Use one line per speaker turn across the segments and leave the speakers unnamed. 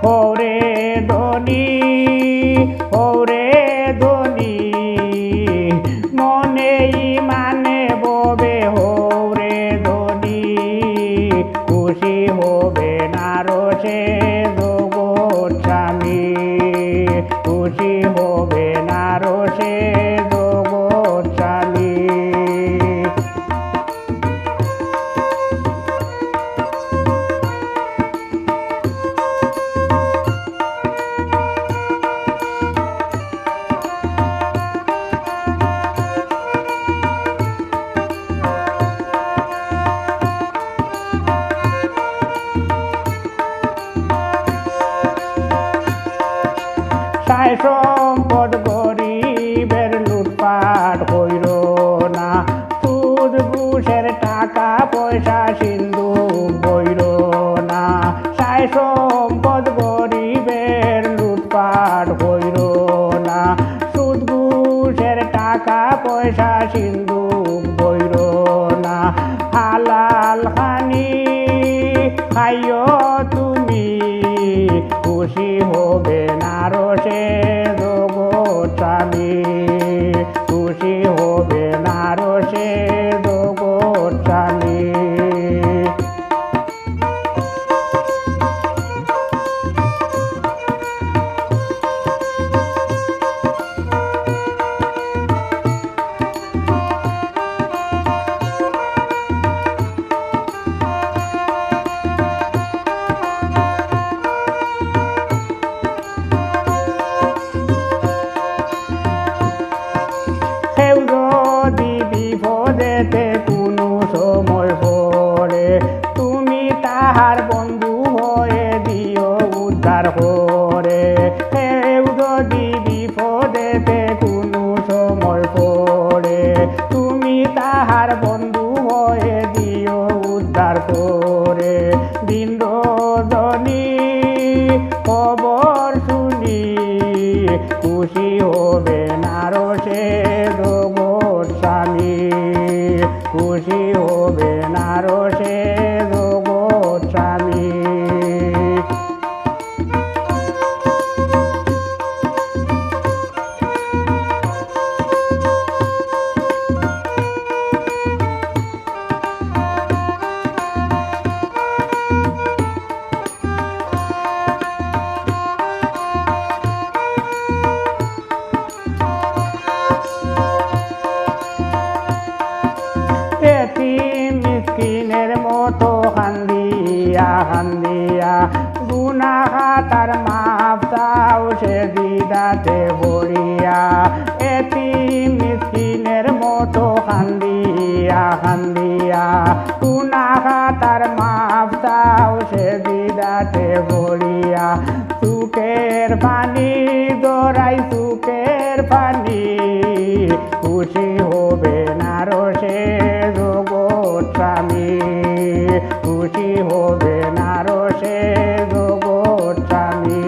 ওরে ধনী ওরে ধনী মনে মানে ববে ওরে ধনী খুশি হবে না রসে জগৎ স্বামী খুশি হবে না রসে জগৎ স্বামী সাই সম্পদ গরিবের লুটপাট হইল না সুদ ঘুষের টাকা পয়সা সিন্ধু বইল না সাই সম্পদ গরিবের লুটপাট হইল না সুদ ঘুষের টাকা পয়সা সিন্ধু বইল না হালাল খানি খাইও তুমি খুশি হবে না রসে জগৎ স্বামী খুশি হবে না রসে জগৎ স্বামী বিপদেতে কোনো সময় পড়ে তুমি তাহার বন্ধু হয়ে দিও উদ্ধার করে কেউ যদি বিপদেতে কোনো সময় পড়ে তুমি তাহার বন্ধু হয়ে দিও উদ্ধার করে দিন রজনী খবর শুনি খুশি হবে না রসে জগৎ স্বামী খুশি হবে না রসে জগৎ স্বামী মিসকিনের মতো হান্দিয়া হান্দিয়া গুনাহাতার মাপ চাও সে দিদাতে ভরিয়া এতি মিসকিনের মতো হান্দিয়া হান্দিয়া গুনাহাতার মাপ চাও সে দিদাতে ভরিয়া সুখের পানি দরাই সুখের পানি খুশি হবে না রসে জগৎ স্বামী খুশি হবে না রসে জগৎ স্বামী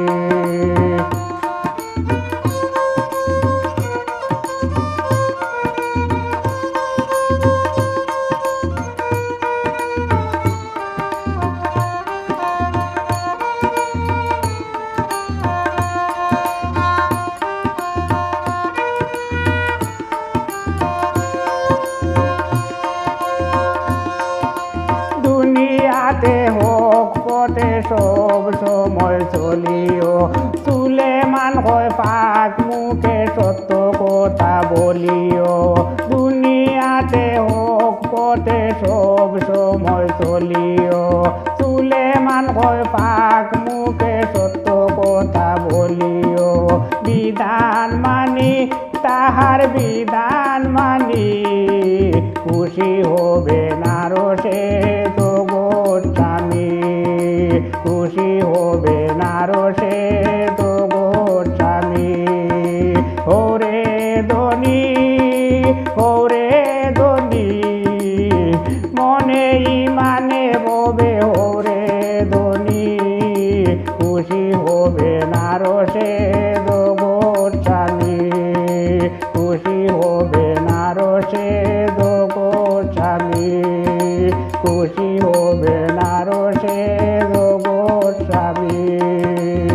দুনিয়াতে হোক পথে সব সময় চলিও সুলেমান হয় পাক মুখে সত্য কথা বলিও দুনিয়াতে হোক পথে সব সময় চলিও সুলেমান হয় পাক মুখে সত্য কথা বলিও বিধান মানি তাহার বিধান মানি খুশি হবে না রসে জগৎ স্বামী খুশি হবে না রসে জগৎ স্বামী ওরে ধনী ওরে ধনী মনে মানে ববে ওরে ধনী খুশি হবে না রসে জগৎ স্বামী খুশি হবে না রসে জগৎ স্বামী খুশি হবে না রসে জগৎ স্বামী। দিন